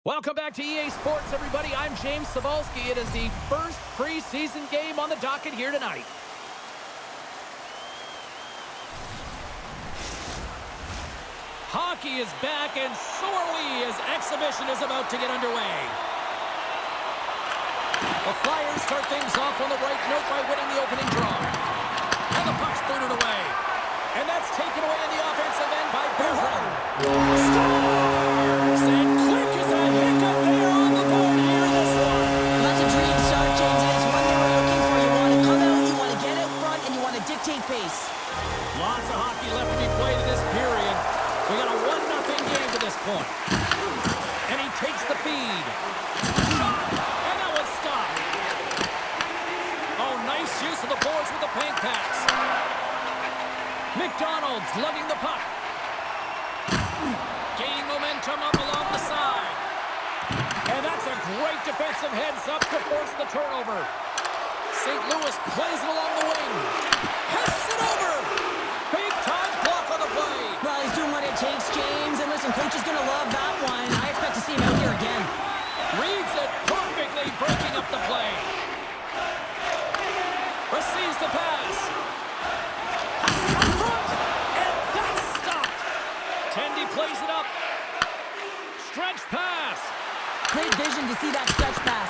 Welcome back to EA Sports, everybody. I'm James Cebulski. It is the first preseason game on the docket here tonight. Hockey is back, and so are we as exhibition is about to get underway. The Flyers start things off on the right note by winning the opening draw. And the puck's booted away. And that's taken away in the offensive end by Burrow. Scores! And quick as a hiccup there on the board here in this one. That's a dream start, James. It's one they were looking for. You want to come out, you want to get out front, and you want to dictate pace. Lots of hockey left to be played in this period. We got a 1-0 game to this point. And he takes the feed. Shot! And that one's stopped. Oh, nice use of the boards with the paint pass. McDonald's lugging the puck. Gaining momentum up along the side. And that's a great defensive heads-up to force the turnover. St. Louis plays it along the wing. Passes it over. Big-time block on the play. Well, he's doing what it takes, James. And listen, coach is going to love that one. I expect to see him out here again. Reads it perfectly, breaking up the play. Receives the pass. Passes up front. And that's stopped. Tendy plays it up. Stretch pass. Great vision to see that stretch pass.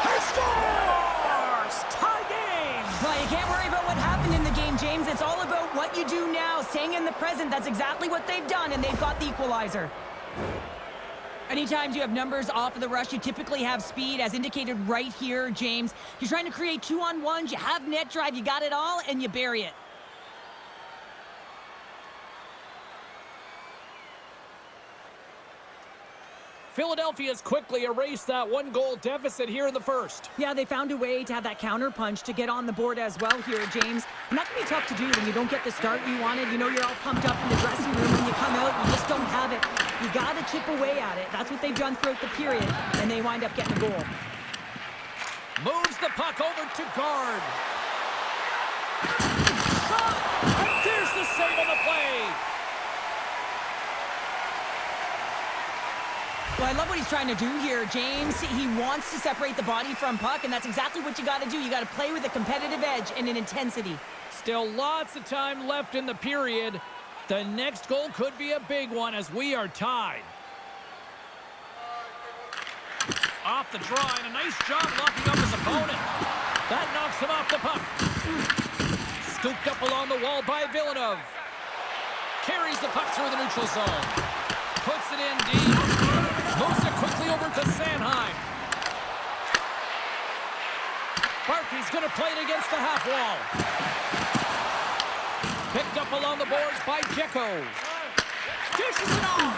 He scores! Tie game! Well, you can't worry about what happened in the game, James. It's all about what you do now, staying in the present. That's exactly what they've done, and they've got the equalizer. Anytime you have numbers off of the rush, you typically have speed, as indicated right here, James. You're trying to create 2-on-1s, you have net drive, you got it all, and you bury it. Philadelphia's quickly erased that one-goal deficit here in the first. Yeah, they found a way to have that counter punch to get on the board as well here, James. And that can be tough to do when you don't get the start you wanted. You know, you're all pumped up in the dressing room. When you come out, you just don't have it. You got to chip away at it. That's what they've done throughout the period, and they wind up getting a goal. Moves the puck over to guard. Shot! And there's the save on the play. Well, I love what he's trying to do here, James. He wants to separate the body from puck, and that's exactly what you got to do. You got to play with a competitive edge and an intensity. Still lots of time left in the period. The next goal could be a big one as we are tied. Off the draw, and a nice job locking up his opponent. That knocks him off the puck. Scooped up along the wall by Villeneuve. Carries the puck through the neutral zone. Puts it in deep. Moves it quickly over to Sanheim. Barkey's going to play it against the half wall. Picked up along the boards by Dzeko. Dishes it off.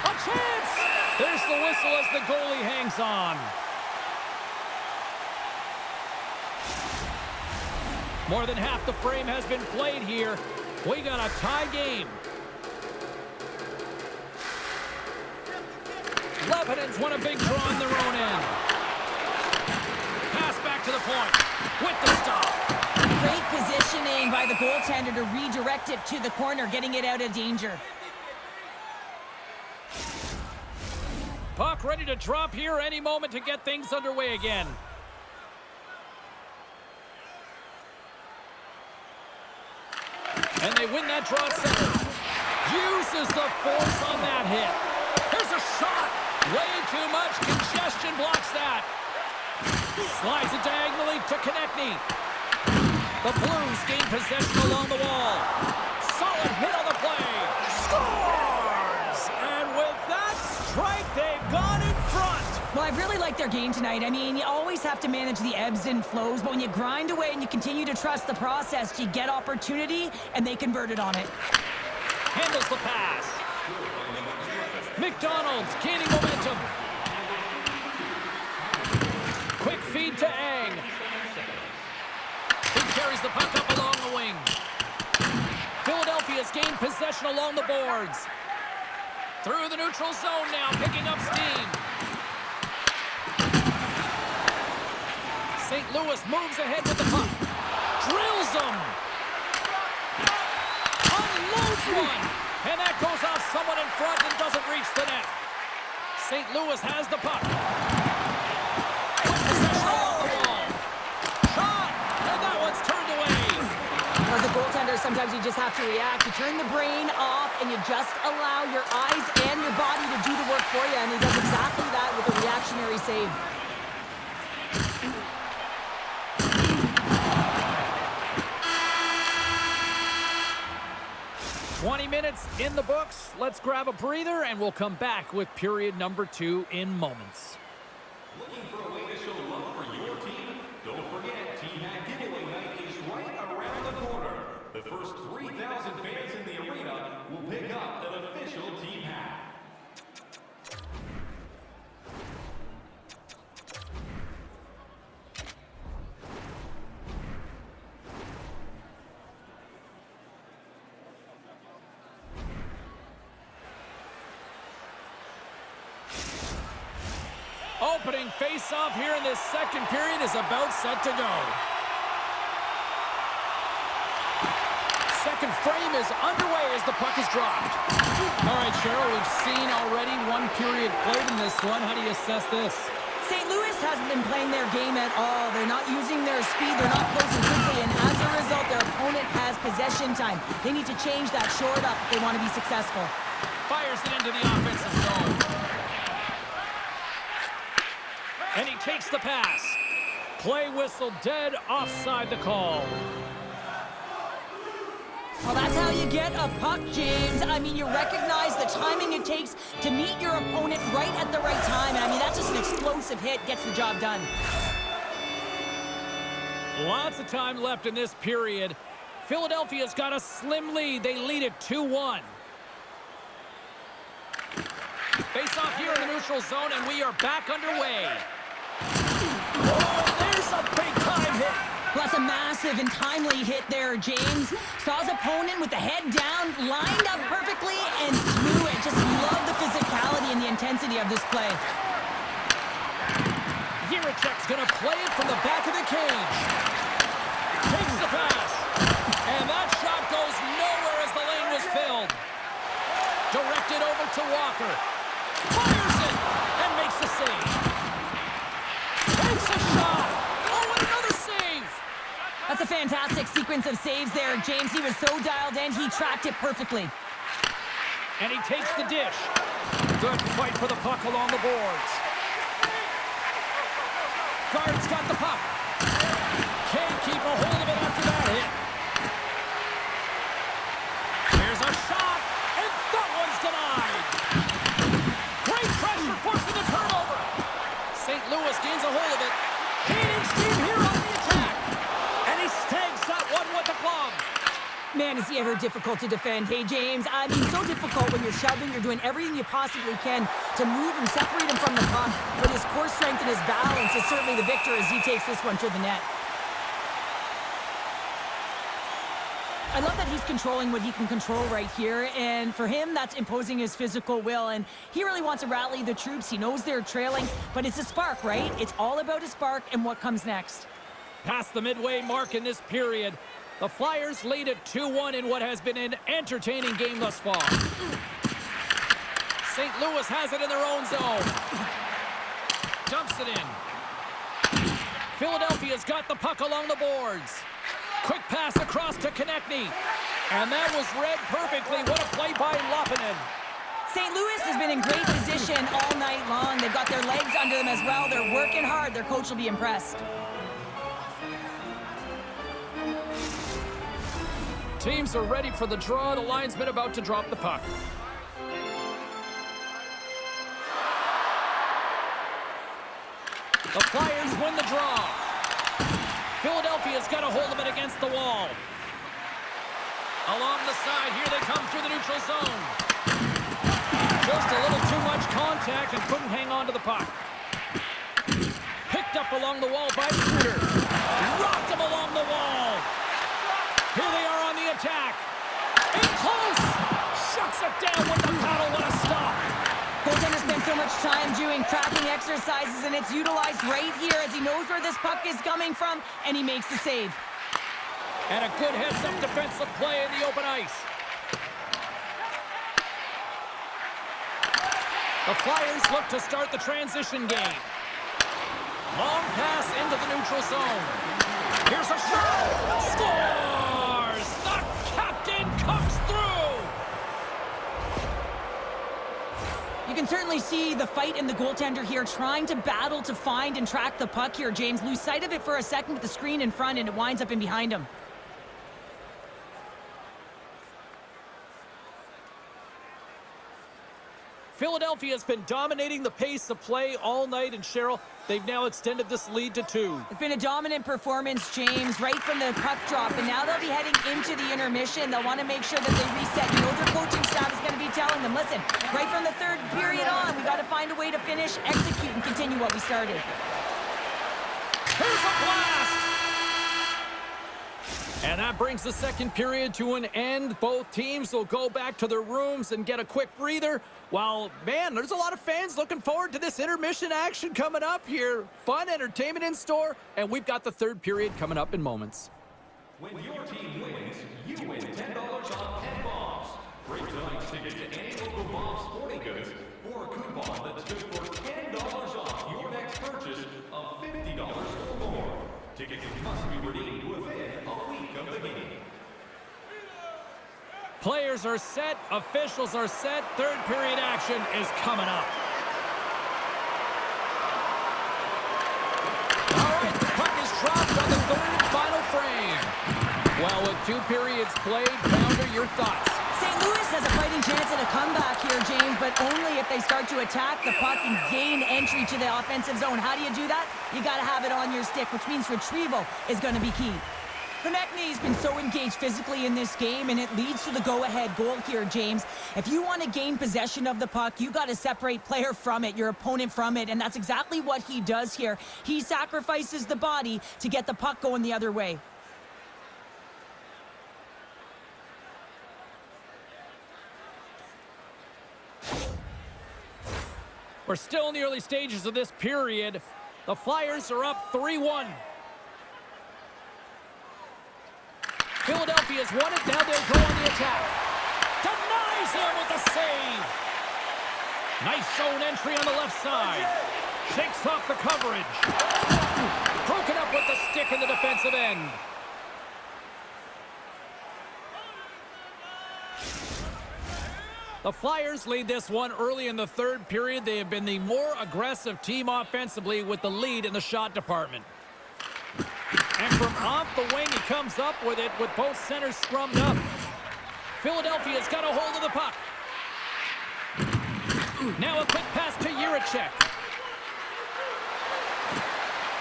A chance. There's the whistle as the goalie hangs on. More than half the frame has been played here. We got a tie game. Lebanon's won a big draw on their own end. Pass back to the point with the stop. Great positioning by the goaltender to redirect it to the corner, getting it out of danger. Puck ready to drop here any moment to get things underway again. And they win that draw at center. Uses the force on that hit. Here's a shot. Way too much congestion blocks that. Slides it diagonally to Konechny. The Blues gain possession along the wall. Solid hit on the play. Scores! And with that strike, they've gone in front. Well, I really like their game tonight. I mean, you always have to manage the ebbs and flows, but when you grind away and you continue to trust the process, you get opportunity, and they converted on it. Handles the pass. McDonald's gaining momentum. Quick feed to Ang. He carries the puck up along the wing. Philadelphia's gained possession along the boards. Through the neutral zone now, picking up steam. St. Louis moves ahead with the puck. Drills them. Unloads one. And that goes off someone in front and doesn't reach the net. St. Louis has the puck. Quick possession along the wall. Shot! And that one's turned away. As a goaltender, sometimes you just have to react. You turn the brain off, and you just allow your eyes and your body to do the work for you, and he does exactly that with a reactionary save. 20 minutes in the books. Let's grab a breather, and we'll come back with period number 2 in moments. Looking for a way to show love for your team? Don't forget, Team Hat Giveaway Night is right around the corner. The first 3,000 fans in the arena will pick up an official Team Hat. Opening face-off here in this second period is about set to go. Second frame is underway as the puck is dropped. All right, Cheryl, we've seen already one period played in this one. How do you assess this? St. Louis hasn't been playing their game at all. They're not using their speed. They're not closing quickly, and as a result, their opponent has possession time. They need to change that short up if they want to be successful. Fires it into the offensive zone. And he takes the pass. Play whistle dead, offside the call. Well, that's how you get a puck, James. I mean, you recognize the timing it takes to meet your opponent right at the right time. And I mean, that's just an explosive hit, gets the job done. Lots of time left in this period. Philadelphia's got a slim lead. They lead it 2-1. Face off here in the neutral zone, and we are back underway. Oh, there's a big-time hit. Well, that's a massive and timely hit there, James. Saw his opponent with the head down, lined up perfectly, and threw it. Just love the physicality and the intensity of this play. Jiricek's going to play it from the back of the cage. Takes the pass. And that shot goes nowhere as the lane was filled. Directed over to Walker. Fires it and makes the save. Takes a shot. Oh, and another save. That's a fantastic sequence of saves there, James. He was so dialed in, he tracked it perfectly. And he takes the dish. Good fight for the puck along the boards. Guard's got the puck. Can't keep a hold of it after that hit. There's a shot, and that one's denied. Great pressure forcing the turnover. St. Louis gains a hold of it. Gaining steam here on the attack. And he snags that one with the glove. Man, is he ever difficult to defend. Hey, James, I mean, so difficult when you're shoving. You're doing everything you possibly can to move and separate him from the puck. But his core strength and his balance is certainly the victor as he takes this one to the net. I love that he's controlling what he can control right here, and for him, that's imposing his physical will, and he really wants to rally the troops. He knows they're trailing, but it's a spark, right? It's all about a spark and what comes next. Past the midway mark in this period, the Flyers lead at 2-1 in what has been an entertaining game thus far. St. Louis has it in their own zone. Dumps it in. Philadelphia's got the puck along the boards. Quick pass across to Konechny. And that was read perfectly. What a play by Lopinen. St. Louis has been in great position all night long. They've got their legs under them as well. They're working hard. Their coach will be impressed. Teams are ready for the draw. The linesman about to drop the puck. The Flyers win the draw. Philadelphia's got a hold of it against the wall. Along the side, here they come through the neutral zone. Just a little too much contact and couldn't hang on to the puck. Picked up along the wall by Suter. Rocked him along the wall. Here they are on the attack. In close. Shuts it down with the paddle. What a stop. Goaltender spends so much time doing tracking exercises, and it's utilized right here as he knows where this puck is coming from, and he makes the save. And a good heads-up defensive play in the open ice. The Flyers look to start the transition game. Long pass into the neutral zone. Here's a shot. Scores! The captain comes through! You can certainly see the fight in the goaltender here, trying to battle to find and track the puck here, James. Lose sight of it for a second with the screen in front, and it winds up in behind him. Philadelphia's been dominating the pace of play all night, and Cheryl, they've now extended this lead to 2. It's been a dominant performance, James, right from the puck drop, and now they'll be heading into the intermission. They'll want to make sure that they reset. You know their coaching staff is going to be telling them, listen, right from the third period on, we got to find a way to finish, execute, and continue what we started. Here's a blast! And that brings the second period to an end. Both teams will go back to their rooms and get a quick breather. While, man, there's a lot of fans looking forward to this intermission action coming up here. Fun entertainment in store, and we've got the third period coming up in moments. When your team wins, you win $10 off 10 bombs. Break tonight's ticket to any local bomb sporting goods for a coupon that's good for $10 off your next purchase of $50 or more. Tickets must be redeemed within a week of the game. Players are set, officials are set, third period action is coming up. All right, the puck is dropped on the third and final frame. Well, with 2 periods played, Pounder, your thoughts? St. Louis has a fighting chance at a comeback here, James, but only if they start to attack the puck and gain entry to the offensive zone. How do you do that? You got to have it on your stick, which means retrieval is going to be key. Konechny's been so engaged physically in this game, and it leads to the go-ahead goal here, James. If you want to gain possession of the puck, you got to separate player from it, your opponent from it, and that's exactly what he does here. He sacrifices the body to get the puck going the other way. We're still in the early stages of this period. The Flyers are up 3-1. Philadelphia's won it. Now they'll go on the attack. Denies him with the save. Nice zone entry on the left side. Shakes off the coverage. Broken up with the stick in the defensive end. The Flyers lead this one early in the third period. They have been the more aggressive team offensively with the lead in the shot department. And from off the wing, he comes up with it with both centers scrummed up. Philadelphia's got a hold of the puck. Now a quick pass to Jiricek.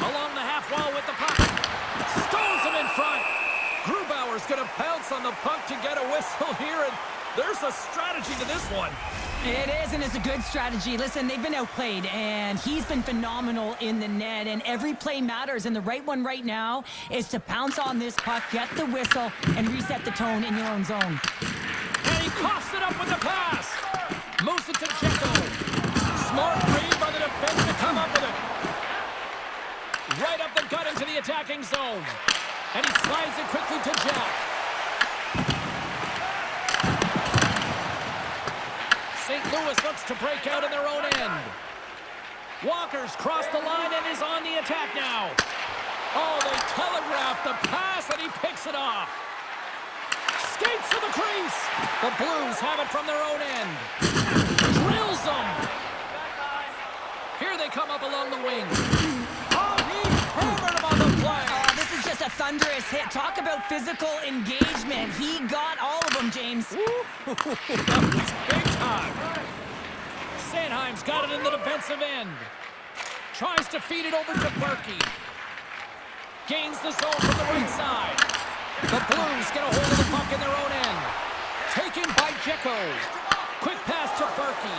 Along the half wall with the puck. Stones him in front. Grubauer's going to pounce on the puck to get a whistle here, and there's a strategy to this one. It is, and it's a good strategy. Listen, they've been outplayed, and he's been phenomenal in the net, and every play matters, and the right one right now is to pounce on this puck, get the whistle, and reset the tone in your own zone. And he coughs it up with the pass. Moves it to Checo. Smart read by the defense to come up with it. Right up the gut into the attacking zone. And he slides it quickly to Jack. St. Louis looks to break out in their own end. Walker's crossed the line and is on the attack now. Oh, they telegraphed the pass, and he picks it off. Skates to the crease. The Blues have it from their own end. Drills them. Here they come up along the wing. Oh, he hammered him on the play. Oh, this is just a thunderous hit. Talk about physical engagement. He got all of them, James. That was big time. Sanheim's got it in the defensive end. Tries to feed it over to Berkey. Gains the zone from the right side. The Blues get a hold of the puck in their own end. Taken by Jekko. Quick pass to Berkey.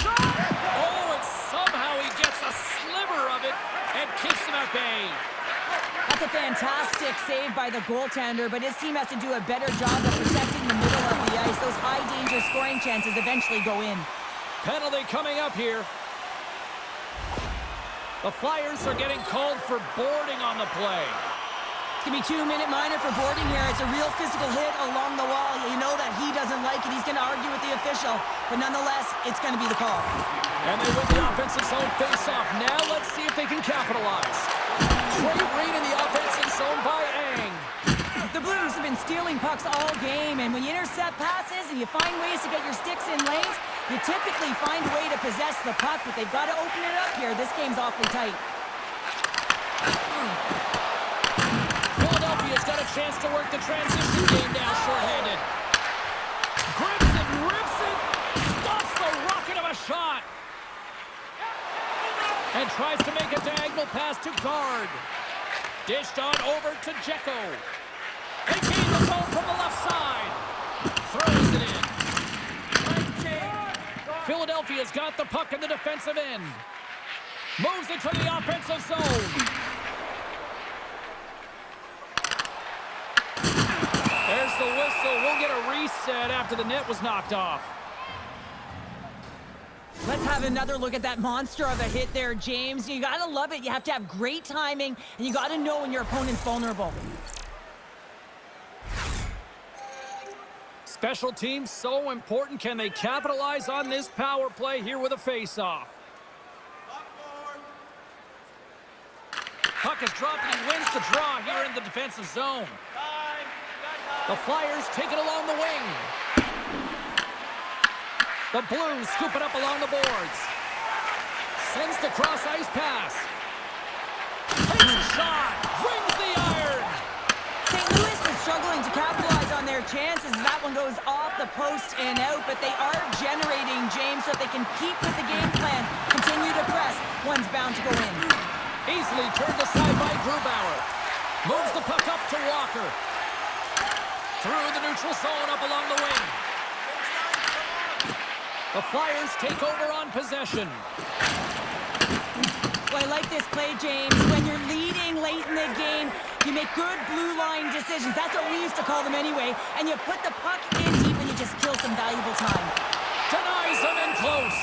Oh, and somehow he gets a sliver of it and keeps him at bay. That's a fantastic save by the goaltender, but his team has to do a better job of protecting the middle of the ice. Those high-danger scoring chances eventually go in. Penalty coming up here. The Flyers are getting called for boarding on the play. It's going to be 2-minute minor for boarding here. It's a real physical hit along the wall. You know that he doesn't like it. He's going to argue with the official. But nonetheless, it's going to be the call. And they win the offensive zone face-off. Now let's see if they can capitalize. Great read in the offensive zone by Ang. The Blues have been stealing pucks all game, and when you intercept passes and you find ways to get your sticks in lanes, you typically find a way to possess the puck, but they've got to open it up here. This game's awfully tight. Philadelphia's got a chance to work the transition game down shorthanded. Grips it, rips it, stops the rocket of a shot. And tries to make a diagonal pass to guard. Dished on over to Dzeko. They gain the zone from the left side. Throws it in. Philadelphia's got the puck in the defensive end. Moves it to the offensive zone. There's the whistle. We'll get a reset after the net was knocked off. Let's have another look at that monster of a hit there, James. You got to love it. You have to have great timing, and you got to know when your opponent's vulnerable. Special teams so important. Can they capitalize on this power play here with a face-off? Puck is dropped and he wins the draw here in the defensive zone. The Flyers take it along the wing. The Blues scoop it up along the boards. Sends the cross-ice pass. Takes a shot. Rings the iron. St. Louis is struggling to capitalize on their chances as that one goes off the post and out, but they are generating, James, so if they can keep with the game plan, continue to press, one's bound to go in. Easily turned aside by Grubauer. Moves the puck up to Walker. Through the neutral zone up along the wing. The Flyers take over on possession. Well, I like this play, James. When you're leading late in the game, you make good blue line decisions. That's what we used to call them anyway. And you put the puck in deep and you just kill some valuable time. Denies them in close.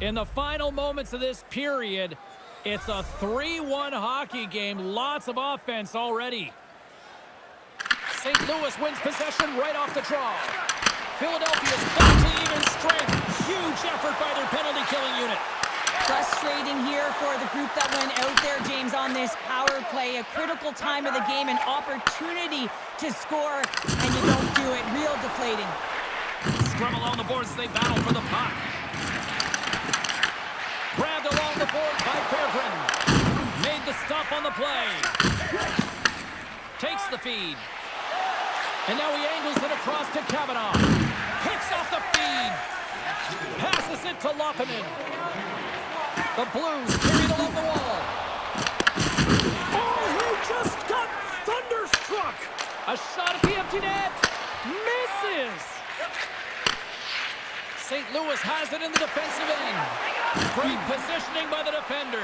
In the final moments of this period, it's a 3-1 hockey game. Lots of offense already. St. Louis wins possession right off the draw. Philadelphia's back to even strength. Huge effort by their penalty-killing unit. Frustrating here for the group that went out there, James, on this power play. A critical time of the game, an opportunity to score, and you don't do it. Real deflating. Scrum along the boards as they battle for the puck. Grabbed along the board by Berggren. Made the stop on the play. Takes the feed. And now he angles it across to Kavanaugh. Picks off the feed. Passes it to Loppinen. The Blues carried along the wall. Oh, he just got thunderstruck. A shot at the empty net. Misses. St. Louis has it in the defensive end. Great positioning by the defender.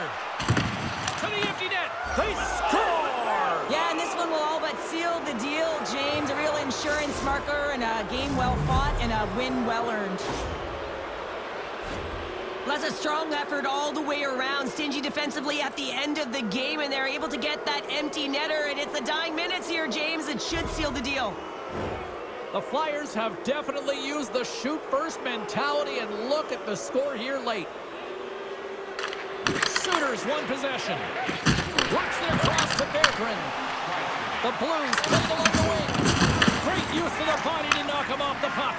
To the empty net. They score! Yeah, and this one will all but seal the deal, James. A real insurance marker and a game well fought and a win well earned. Well, that's a strong effort all the way around. Stingy defensively at the end of the game, and they're able to get that empty netter. And it's the dying minutes here, James. It should seal the deal. The Flyers have definitely used the shoot-first mentality, and look at the score here late. Sooners won possession. Works their cross to Berggren. The Blues played along the wing. Great use of the body to knock him off the puck.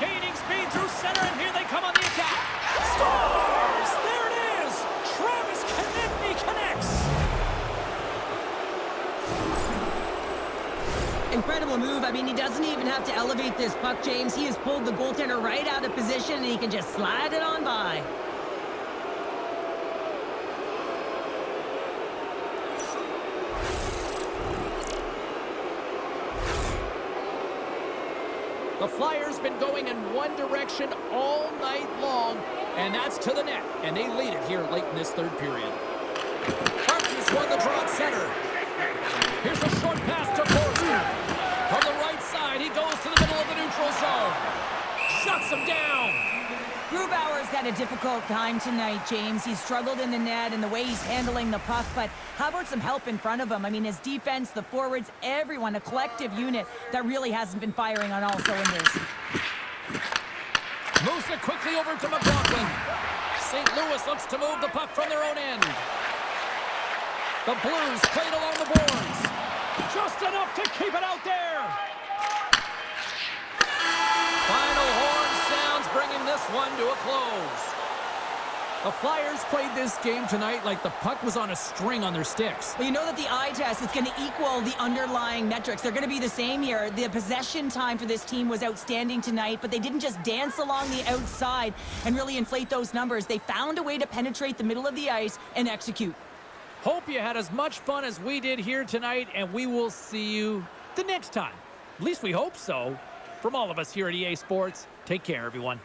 Gaining speed through center, and here they come on the attack. Scores! There it is! Travis Konechny connects! Incredible move. I mean, he doesn't even have to elevate this puck, James. He has pulled the goaltender right out of position, and he can just slide it on by. The Flyers been going in one direction all night long, and that's to the net, and they lead it here late in this third period. Harkins won the draw at center. Here's a short pass to Forsberg. a difficult time tonight, James. He's struggled in the net and the way he's handling the puck, but how about some help in front of him? I mean, his defense, the forwards, everyone, a collective unit that really hasn't been firing on all cylinders. Moves it quickly over to McLaughlin. St. Louis looks to move the puck from their own end. The Blues played along the boards. Just enough to keep it out there. Final horn sounds, bringing this one to a close. The Flyers played this game tonight like the puck was on a string on their sticks. Well, you know that the eye test is going to equal the underlying metrics. They're going to be the same here. The possession time for this team was outstanding tonight, but they didn't just dance along the outside and really inflate those numbers. They found a way to penetrate the middle of the ice and execute. Hope you had as much fun as we did here tonight, and we will see you the next time. At least we hope so. From all of us here at EA Sports, take care, everyone.